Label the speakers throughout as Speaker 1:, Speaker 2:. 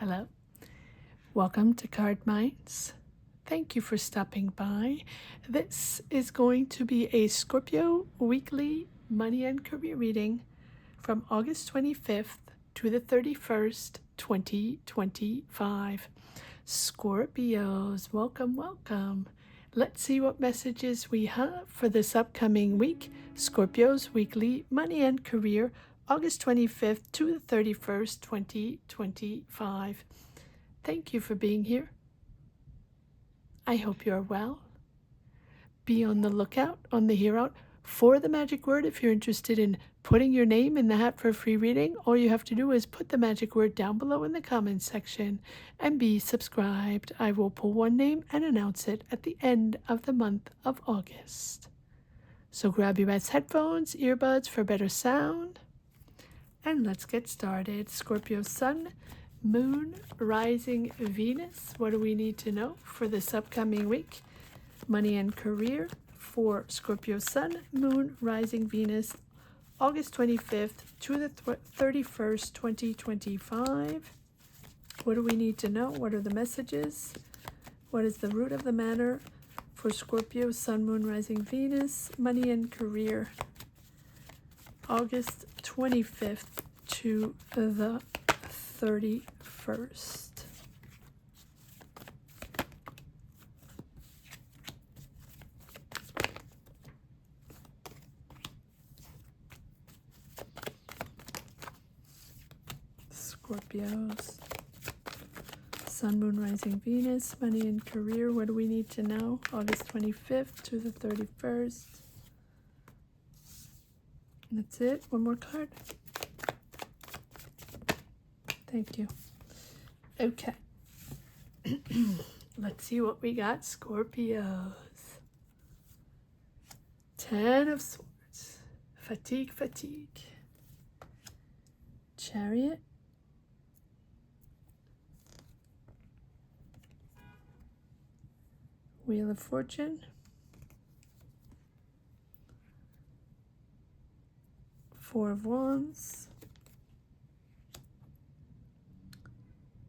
Speaker 1: Hello, welcome to Cardminds. Thank you for stopping by. This is going to be a Scorpio weekly money and career reading from August 25th to the 31st, 2025. Scorpios, welcome, welcome. Let's see what messages we have for this upcoming week. Scorpios weekly money and career, August 25th to the 31st, 2025. Thank you for being here. I hope you're well. Be on the lookout, on the here out for the magic word. If you're interested in putting your name in the hat for a free reading, all you have to do is put the magic word down below in the comments section and be subscribed. I will pull one name and announce it at the end of the month of August. So grab your best headphones, earbuds for better sound. And let's get started. Scorpio Sun, Moon, Rising, Venus. What do we need to know for this upcoming week? Money and career for Scorpio Sun, Moon, Rising, Venus, August 25th to the 31st, 2025. What do we need to know? What are the messages? What is the root of the matter for Scorpio Sun, Moon, Rising, Venus, money and career? August 25th to the 31st. Scorpios, Sun, Moon, Rising, Venus, money and career. What do we need to know? August 25th to the 31st. That's it. One more card. Thank you. Okay. Let's see what we got, Scorpios. 10 of Swords. Fatigue, fatigue. Chariot. Wheel of Fortune. Four of Wands,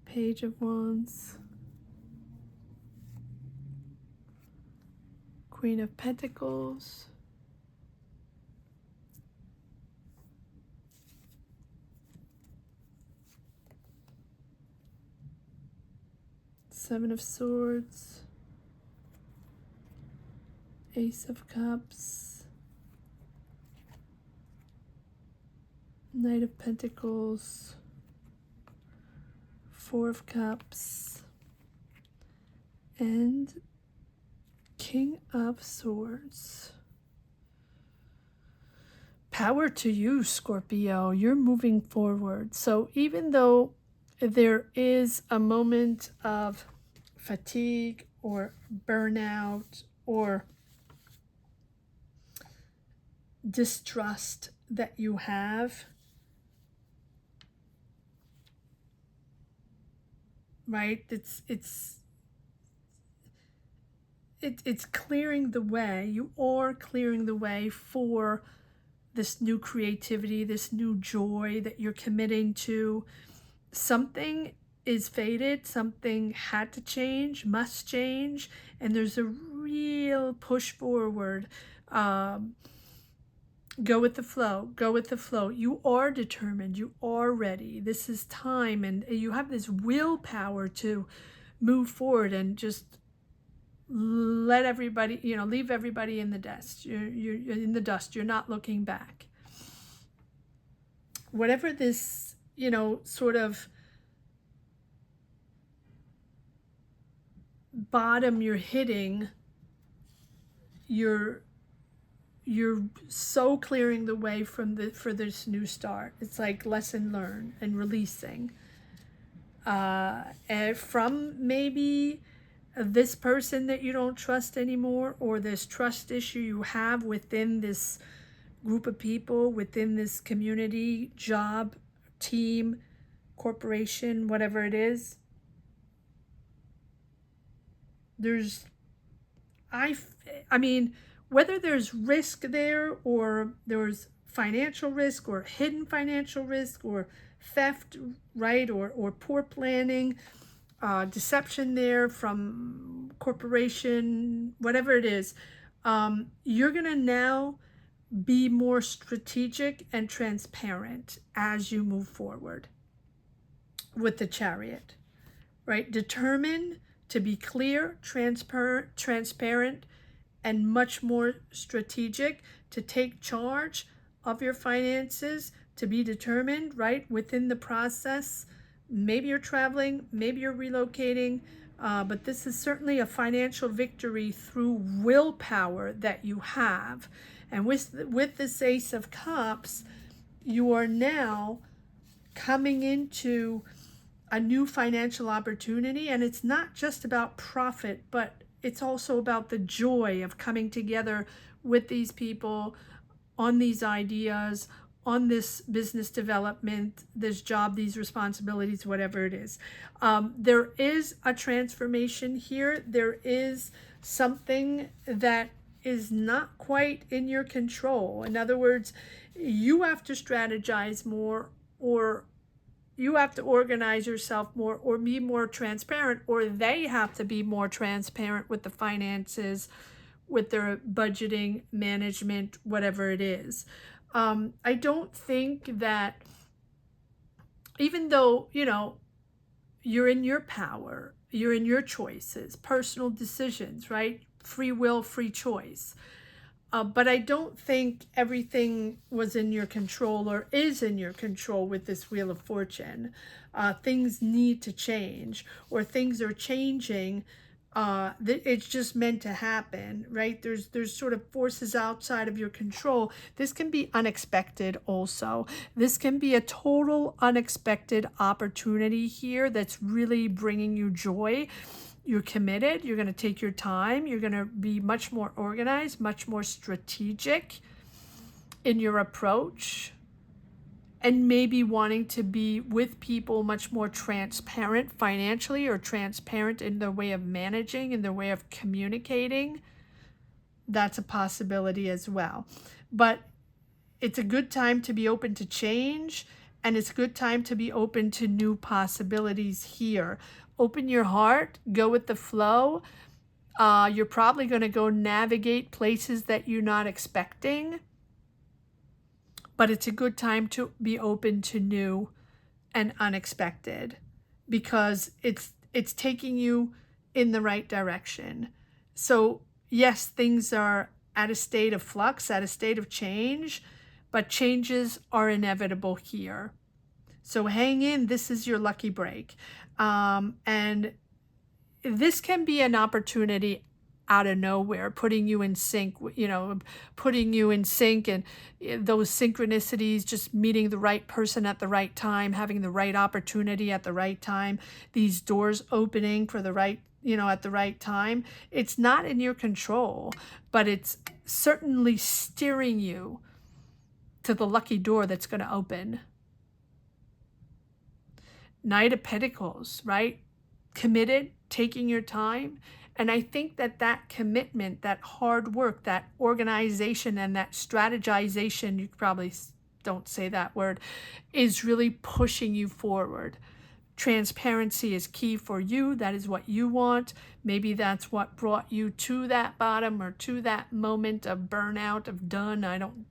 Speaker 1: Page of Wands, Queen of Pentacles, Seven of Swords, Ace of Cups, Knight of Pentacles, Four of Cups, and King of Swords. Power to you, Scorpio. You're moving forward. So even though there is a moment of fatigue or burnout or distrust that you have, right? It's clearing the way. You are clearing the way for this new creativity, this new joy that you're committing to. Something is fated, something had to change, must change, and there's a real push forward. Go with the flow. Go with the flow. You are determined. You are ready. This is time, and you have this willpower to move forward and just let everybody, leave everybody in the dust. You're in the dust. You're not looking back. Whatever this, sort of bottom you're hitting, you're so clearing the way for this new start. It's like lesson learned and releasing from maybe this person that you don't trust anymore, or this trust issue you have within this group of people, within this community, job, team, corporation, whatever it is. I mean, whether there's risk there, or there's financial risk or hidden financial risk or theft, right, or poor planning, deception there from corporation, whatever it is. You're going to now be more strategic and transparent as you move forward with the Chariot, right? Determined to be clear, transparent, and much more strategic, to take charge of your finances, to be determined, right, within the process. Maybe you're traveling, maybe you're relocating, but this is certainly a financial victory through willpower that you have. And with this Ace of Cups, you are now coming into a new financial opportunity, and it's not just about profit, but it's also about the joy of coming together with these people on these ideas, on this business development, this job, these responsibilities, whatever it is. There is a transformation here. There is something that is not quite in your control. In other words, you have to strategize more, or you have to organize yourself more, or be more transparent, or they have to be more transparent with the finances, with their budgeting, management, whatever it is. I don't think that, even though, you're in your power, you're in your choices, personal decisions, right? Free will, free choice. But I don't think everything was in your control or is in your control with this Wheel of Fortune. Things need to change, or things are changing. It's just meant to happen, right? There's sort of forces outside of your control. This can be unexpected also. This can be a total unexpected opportunity here that's really bringing you joy. You're committed, you're going to take your time, you're going to be much more organized, much more strategic in your approach, and maybe wanting to be with people much more transparent financially, or transparent in their way of managing, in their way of communicating. That's a possibility as well. But it's a good time to be open to change, and it's a good time to be open to new possibilities here. Open your heart, go with the flow. You're probably going to go navigate places that you're not expecting, but it's a good time to be open to new and unexpected, because it's taking you in the right direction. So yes, things are at a state of flux, at a state of change, but changes are inevitable here. So hang in, this is your lucky break. And this can be an opportunity out of nowhere, putting you in sync, putting you in sync, and those synchronicities, just meeting the right person at the right time, having the right opportunity at the right time, these doors opening for the right, at the right time. It's not in your control, but it's certainly steering you to the lucky door that's going to open. Knight of Pentacles, right? Committed, taking your time. And I think that commitment, that hard work, that organization, and that strategization, you probably don't say that word, is really pushing you forward. Transparency is key for you. That is what you want. Maybe that's what brought you to that bottom, or to that moment of burnout, of done. I don't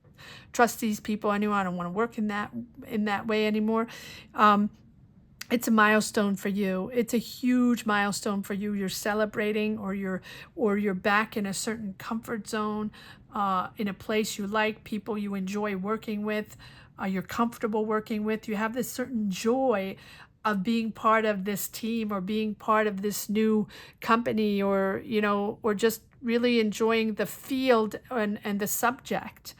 Speaker 1: trust these people anymore. I don't want to work in that way anymore. It's a milestone for you. It's a huge milestone for you. You're celebrating, or you're back in a certain comfort zone, in a place you like, people you enjoy working with, you're comfortable working with. You have this certain joy of being part of this team, or being part of this new company, or just really enjoying the field and the subject.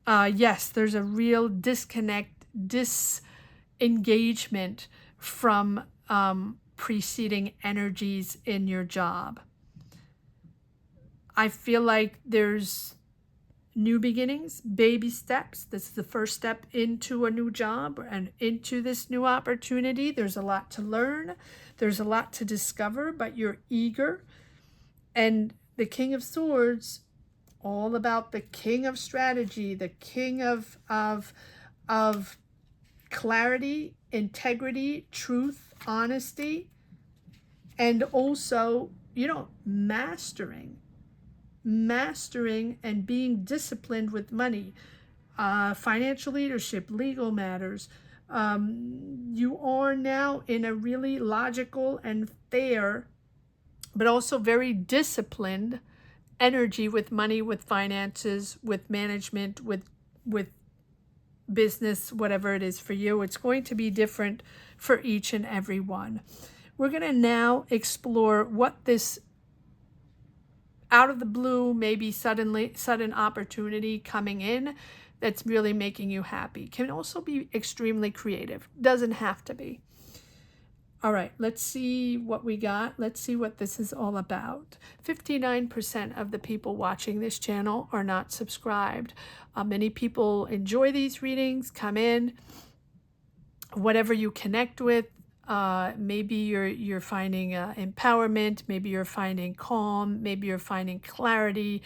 Speaker 1: Yes, there's a real disengagement from preceding energies in your job. I feel like there's new beginnings, baby steps. This is the first step into a new job and into this new opportunity. There's a lot to learn. There's a lot to discover, but you're eager. And the King of Swords, all about the king of strategy, the king of clarity integrity, truth, honesty, and also, mastering and being disciplined with money, financial leadership, legal matters. You are now in a really logical and fair, but also very disciplined energy with money, with finances, with management, with business, whatever it is for you. It's going to be different for each and every one. We're going to now explore what this out of the blue, maybe sudden opportunity coming in that's really making you happy. Can also be extremely creative. Doesn't have to be. All right, let's see what we got. Let's see what this is all about. 59% of the people watching this channel are not subscribed. Many people enjoy these readings, come in, whatever you connect with. Maybe you're finding empowerment, maybe you're finding calm, maybe you're finding clarity,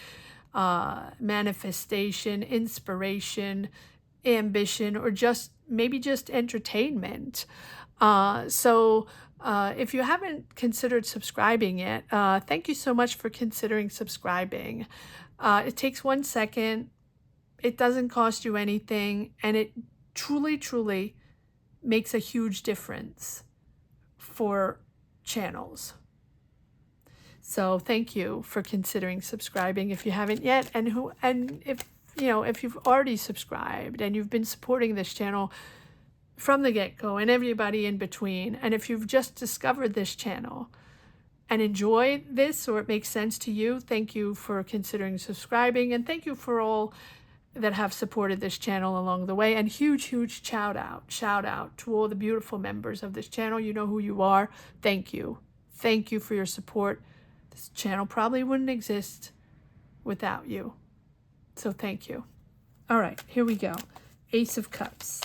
Speaker 1: manifestation, inspiration, ambition, or maybe just entertainment. So if you haven't considered subscribing yet, thank you so much for considering subscribing. It takes 1 second. It doesn't cost you anything, and it truly makes a huge difference for channels. So thank you for considering subscribing if you haven't yet, and if you've already subscribed and you've been supporting this channel from the get-go and everybody in between, and if you've just discovered this channel and enjoy this, or it makes sense to you, thank you for considering subscribing, and thank you for all that have supported this channel along the way. And huge shout out to all the beautiful members of this channel. You know who you are. Thank you for your support. This channel probably wouldn't exist without you, so thank you. All right, here we go. Ace of Cups.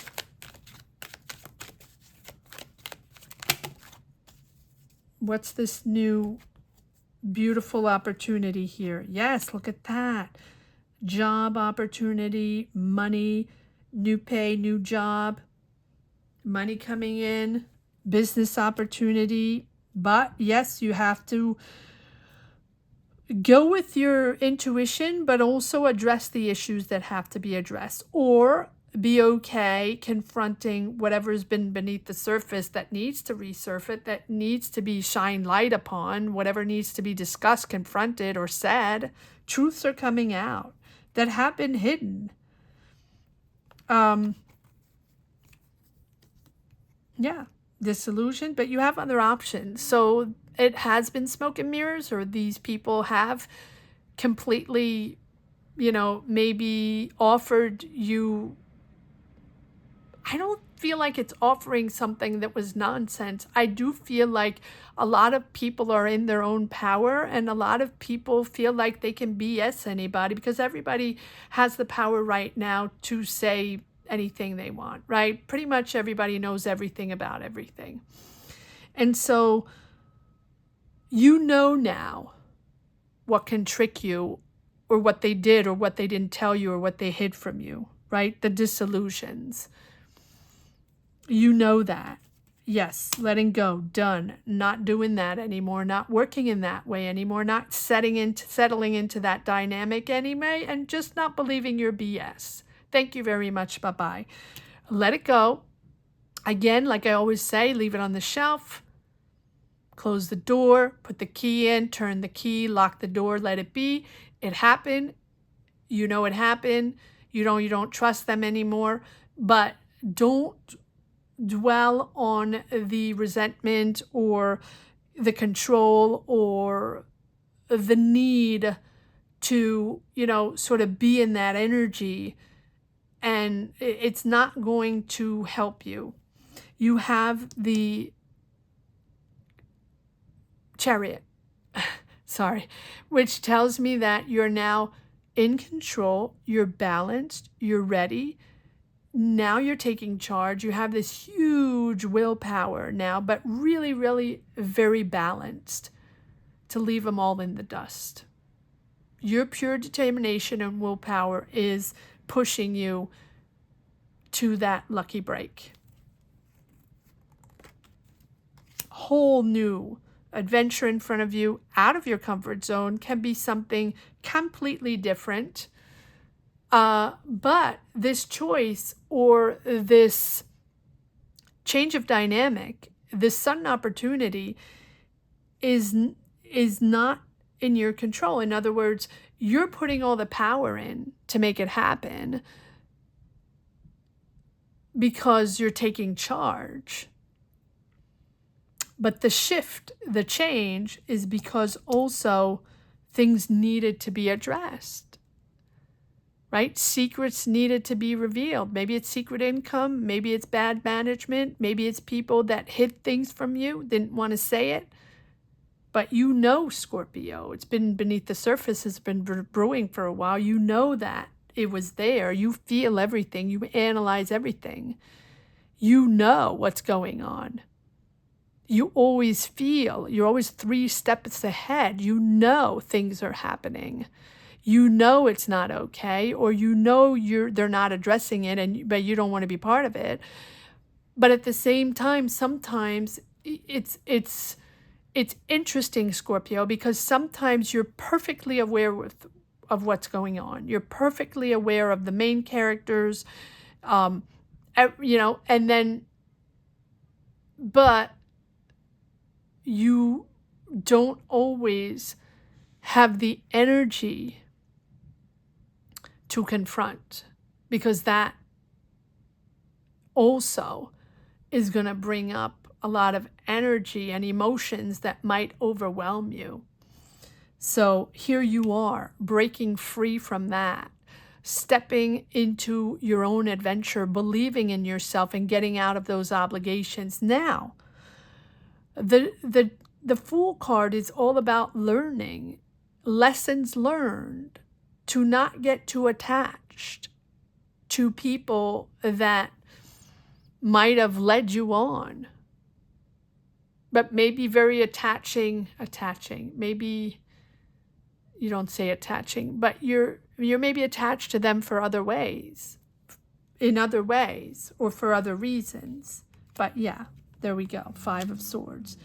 Speaker 1: What's this new beautiful opportunity here? Yes, look at that. Job opportunity, money, new pay, new job, money coming in, business opportunity. But yes, you have to go with your intuition, but also address the issues that have to be addressed, or be okay confronting whatever's been beneath the surface that needs to resurface, that needs to be shined light upon, whatever needs to be discussed, confronted, or said. Truths are coming out that have been hidden. Yeah, disillusion, but you have other options. So it has been smoke and mirrors, or these people have completely, maybe offered you. I don't feel like it's offering something that was nonsense. I do feel like a lot of people are in their own power, and a lot of people feel like they can BS anybody, because everybody has the power right now to say anything they want, right? Pretty much everybody knows everything about everything. And so now what can trick you, or what they did, or what they didn't tell you, or what they hid from you, right? The disillusions. You know that. Yes, letting go, done. Not doing that anymore, not working in that way anymore, not settling into that dynamic anyway, and just not believing your BS. Thank you very much. Bye-bye. Let it go. Again, like I always say, leave it on the shelf. Close the door, put the key in, turn the key, lock the door, let it be. It happened. You know it happened. You don't trust them anymore. But don't dwell on the resentment, or the control, or the need to, sort of be in that energy. And it's not going to help you. You have the Chariot, sorry, which tells me that you're now in control, you're balanced, you're ready. Now you're taking charge. You have this huge willpower now, but really very balanced, to leave them all in the dust. Your pure determination and willpower is pushing you to that lucky break. whole new adventure in front of you, out of your comfort zone, can be something completely different. But this choice or this change of dynamic, this sudden opportunity is not in your control. In other words, you're putting all the power in to make it happen because you're taking charge. But the shift, the change, is because also things needed to be addressed, right? Secrets needed to be revealed. Maybe it's secret income. Maybe it's bad management. Maybe it's people that hid things from you, didn't want to say it. But you know, Scorpio, it's been beneath the surface, it's been brewing for a while. You know that it was there. You feel everything. You analyze everything. You know what's going on. You always feel, you're always 3 steps ahead. You know things are happening. You know it's not okay, or you know they're not addressing it, but you don't want to be part of it. But at the same time, sometimes it's interesting, Scorpio, because sometimes you're perfectly aware of what's going on. You're perfectly aware of the main characters, and then, but you don't always have the energy to confront, because that also is going to bring up a lot of energy and emotions that might overwhelm you. So here you are, breaking free from that, stepping into your own adventure, believing in yourself and getting out of those obligations. Now, the Fool card is all about learning, lessons learned, to not get too attached to people that might have led you on, but maybe very attaching, maybe you don't say attaching, but you're maybe attached to them for other ways, in other ways, or for other reasons. But yeah, there we go, 5 of Swords.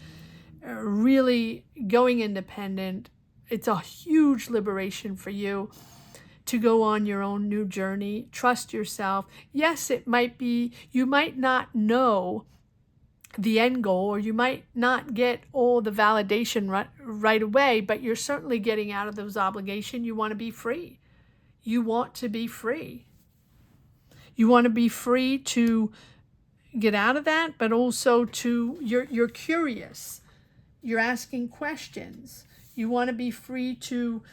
Speaker 1: Really going independent. It's a huge liberation for you to go on your own new journey. Trust yourself. Yes, it might be, you might not know the end goal, or you might not get all the validation right away, but you're certainly getting out of those obligations. You want to be free. You want to be free. You want to be free to get out of that, but also you're curious. You're asking questions. You want to be free to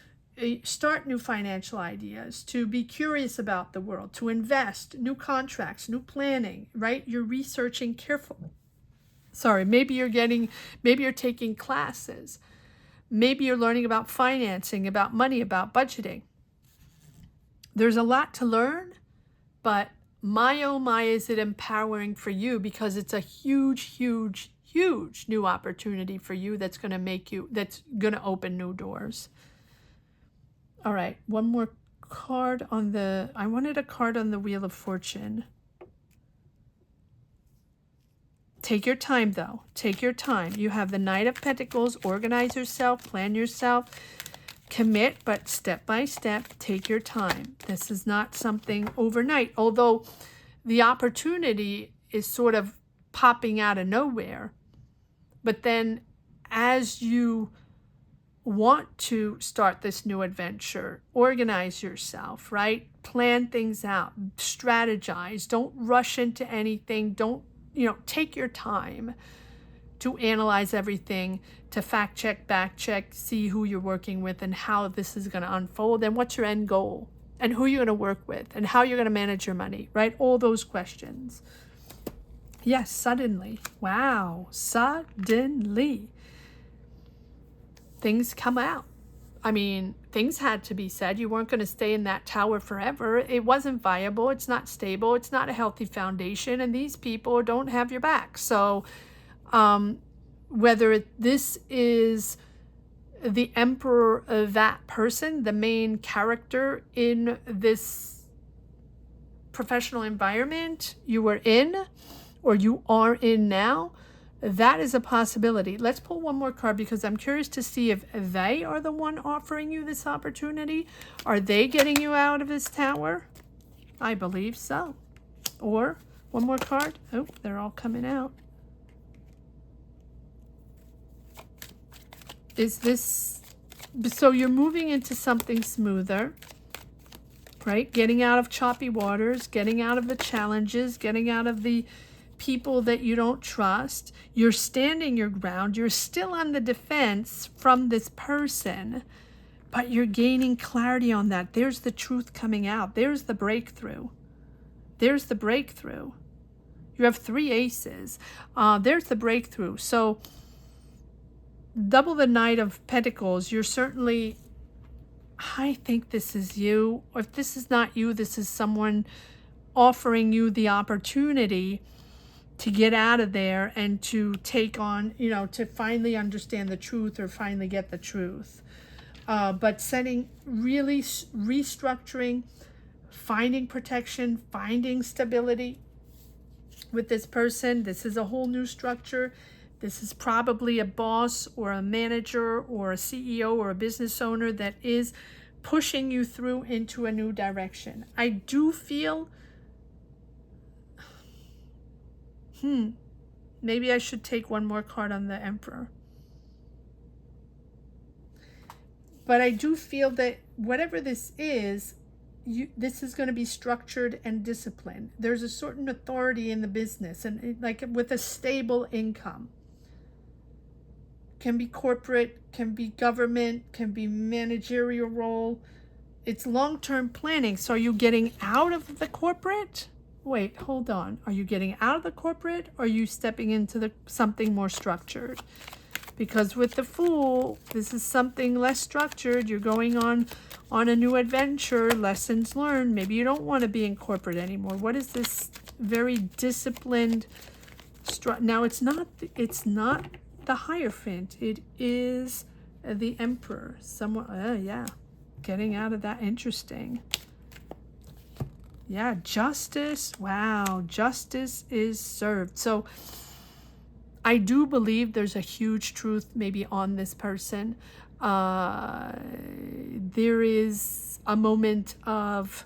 Speaker 1: start new financial ideas, to be curious about the world, to invest, new contracts, new planning, right? You're researching carefully. Maybe you're taking classes. Maybe you're learning about financing, about money, about budgeting. There's a lot to learn, but my oh my, is it empowering for you, because it's a huge, huge, huge new opportunity for you that's going to open new doors. All right, one more card I wanted a card on the Wheel of Fortune. Take your time, though. Take your time. You have the Knight of Pentacles. Organize yourself, plan yourself, commit, but step by step, take your time. This is not something overnight, although the opportunity is sort of popping out of nowhere. But then as you want to start this new adventure, organize yourself, right? Plan things out, strategize. Don't rush into anything. Don't, take your time to analyze everything, to fact check, back check, see who you're working with and how this is going to unfold, and what's your end goal, and who you're going to work with, and how you're going to manage your money, right? All those questions. Yes, suddenly. Wow, suddenly. Things come out. I mean, things had to be said. You weren't going to stay in that tower forever. It wasn't viable. It's not stable. It's not a healthy foundation. And these people don't have your back. So whether this is the emperor of that person, the main character in this professional environment you were in, or you are in now, That is a possibility. Let's pull one more card because I'm curious to see if they are the one offering you this opportunity. Are they getting you out of this tower? I believe so. Or one more card. Oh, they're all coming out. Is this... So you're moving into something smoother, right? Getting out of choppy waters, getting out of the challenges, getting out of the people that you don't trust. You're standing your ground. You're still on the defense from this person, but you're gaining clarity on that. There's the truth coming out. There's the breakthrough. There's the breakthrough. You have 3 aces. There's the breakthrough. So double the Knight of Pentacles. You're certainly, I think this is you. Or if this is not you, this is someone offering you the opportunity to get out of there and to take on, you know, to finally understand the truth or finally get the truth. But setting, really restructuring, finding protection, finding stability with this person. This is a whole new structure. This is probably a boss or a manager or a CEO or a business owner that is pushing you through into a new direction. I do feel, maybe I should take one more card on the Emperor. But I do feel that whatever this is, this is going to be structured and disciplined. There's a certain authority in the business, and like with a stable income. Can be corporate, can be government, can be managerial role. It's long-term planning. So are you getting out of the corporate? Wait, hold on. Are you getting out of the corporate, or are you stepping into something more structured? Because with the Fool, this is something less structured. You're going on a new adventure, lessons learned. Maybe you don't want to be in corporate anymore. What is this very disciplined now it's not the Hierophant. It is the Emperor. Someone, yeah, getting out of that. Interesting. Yeah, justice. Wow, justice is served. So I do believe there's a huge truth maybe on this person. There is a moment of,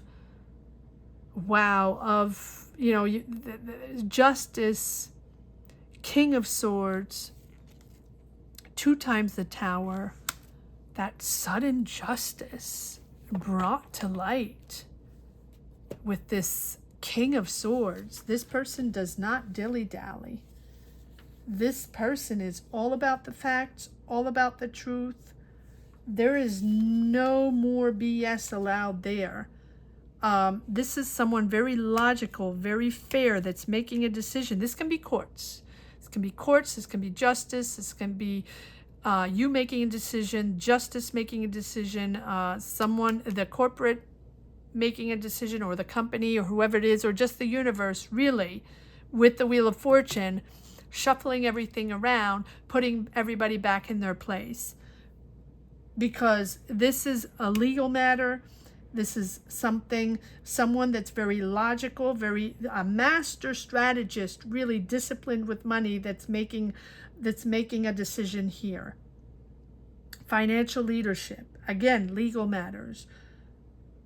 Speaker 1: wow, of, you know, justice, King of Swords, 2 times the Tower, that sudden justice brought to light with this King of Swords. This person does not dilly-dally. This person is all about the facts, all about the truth. There is no more BS allowed there. This is someone very logical, very fair, that's making a decision. This can be courts. This can be courts. This can be justice. This can be you making a decision, justice making a decision, someone, the corporate making a decision, or the company, or whoever it is, or just the universe, really, with the Wheel of Fortune, shuffling everything around, putting everybody back in their place. Because this is a legal matter. This is someone that's very logical, a master strategist, really disciplined with money, that's making a decision here. Financial leadership, again, legal matters.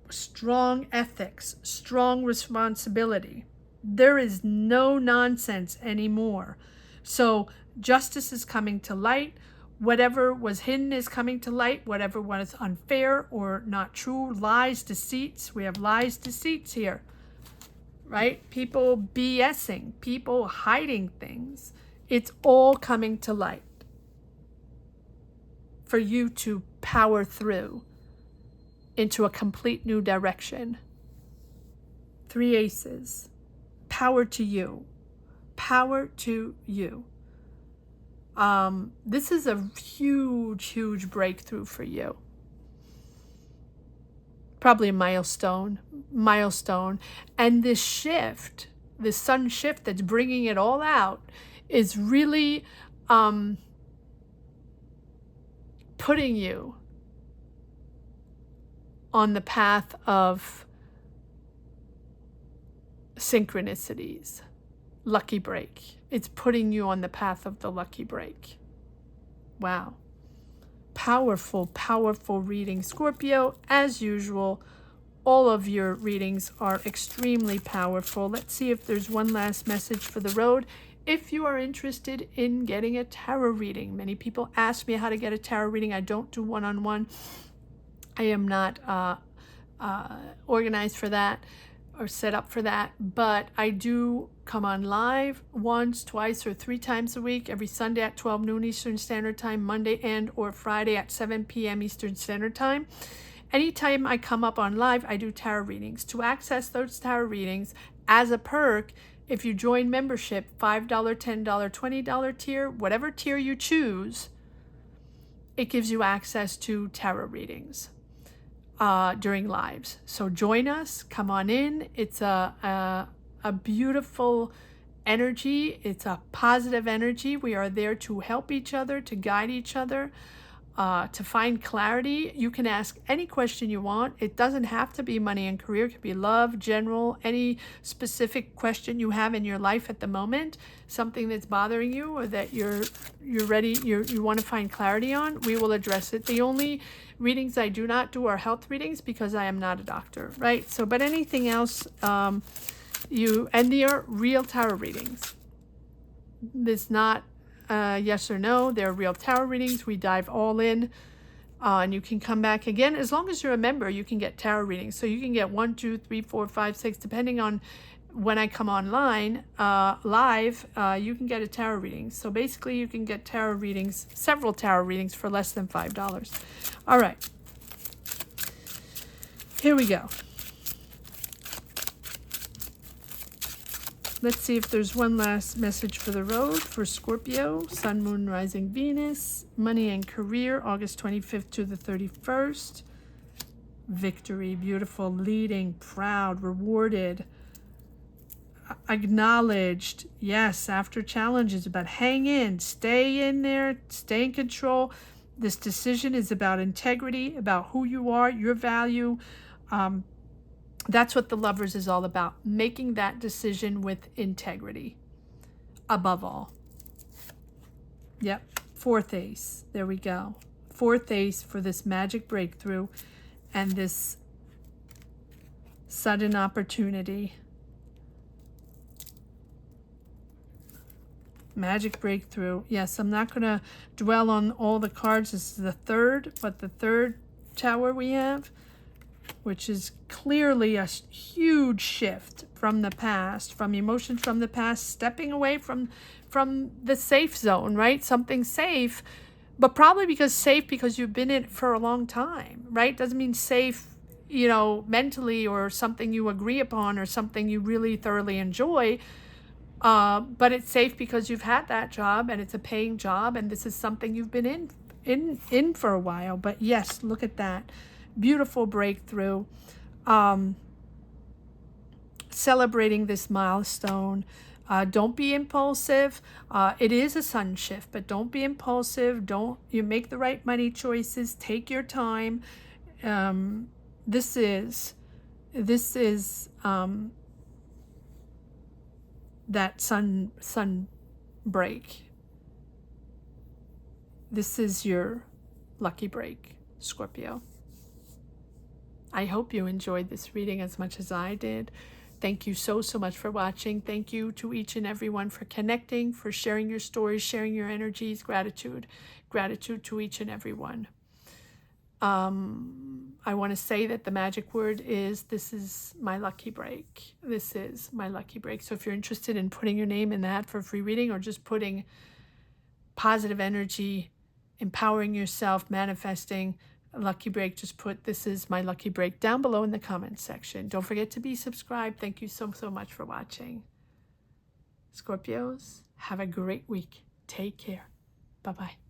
Speaker 1: Strong ethics, strong responsibility. There is no nonsense anymore. So justice is coming to light. Whatever was hidden is coming to light. Whatever was unfair or not true, lies, deceits. We have lies, deceits here, right? People BSing, people hiding things. It's all coming to light for you to power through into a complete new direction. 3 aces. Power to you. Power to you. This is a huge, huge breakthrough for you. Probably a milestone. And this shift, this sun shift that's bringing it all out, is really putting you on the path of synchronicities, lucky break. It's putting you on the path of the lucky break. Wow. Powerful, powerful reading, Scorpio. As usual, all of your readings are extremely powerful. Let's see if there's one last message for the road. If you are interested in getting a tarot reading, many people ask me how to get a tarot reading. I don't do one-on-one. I am not organized for that or set up for that, but I do come on live once, twice, or 3 times a week, every Sunday at 12 noon Eastern Standard Time, Monday and or Friday at 7 p.m. Eastern Standard Time. Anytime I come up on live, I do tarot readings. To access those tarot readings, as a perk, if you join membership, $5, $10, $20 tier, whatever tier you choose, it gives you access to tarot readings during lives. So join us, come on in. It's a beautiful energy. It's a positive energy. We are there to help each other, to guide each other, to find clarity. You can ask any question you want. It doesn't have to be money and career. It could be love, general, any specific question you have in your life at the moment, something that's bothering you or that you want to find clarity on. We will address it. The only readings I do not do are health readings because I am not a doctor, right? So, but anything else, and they are real tarot readings. It's not yes or no. They're real tarot readings. We dive all in, and you can come back again. As long as you're a member, you can get tarot readings. So you can get 1, 2, 3, 4, 5, 6, depending on when I come online live, you can get a tarot reading. So basically you can get tarot readings, several tarot readings for less than $5. All right, here we go. Let's see if there's one last message for the road for Scorpio, Sun, Moon, Rising, Venus, money and career, August 25th to the 31st. Victory, beautiful, leading, proud, rewarded, acknowledged. Yes, after challenges, but hang in, stay in there, stay in control. This decision is about integrity, about who you are, your value. That's what the Lovers is all about, making that decision with integrity above all. Yep, 4th ace. There we go. 4th ace for this magic breakthrough and this sudden opportunity. Magic breakthrough. Yes, I'm not going to dwell on all the cards. This is the 3rd, but the 3rd tower we have, which is clearly a huge shift from the past, from emotions from the past, stepping away from the safe zone, right? Something safe, but probably because you've been in it for a long time, right? Doesn't mean safe, you know, mentally or something you agree upon or something you really thoroughly enjoy. But it's safe because you've had that job and it's a paying job and this is something you've been in for a while. But yes, look at that. Beautiful breakthrough. Celebrating this milestone. Don't be impulsive. It is a sun shift, but don't be impulsive. You make the right money choices. Take your time. This is that sun break. This is your lucky break, Scorpio. I hope you enjoyed this reading as much as I did. Thank you so much for watching. Thank you to each and everyone for connecting, for sharing your stories, sharing your energies. Gratitude to each and everyone. I want to say that the magic word is, this is my lucky break. This is my lucky break. So if you're interested in putting your name in that for a free reading or just putting positive energy, empowering yourself, manifesting a lucky break, just put "this is my lucky break" down below in the comments section. Don't forget to be subscribed. Thank you so much for watching. Scorpios, have a great week. Take care. Bye-bye.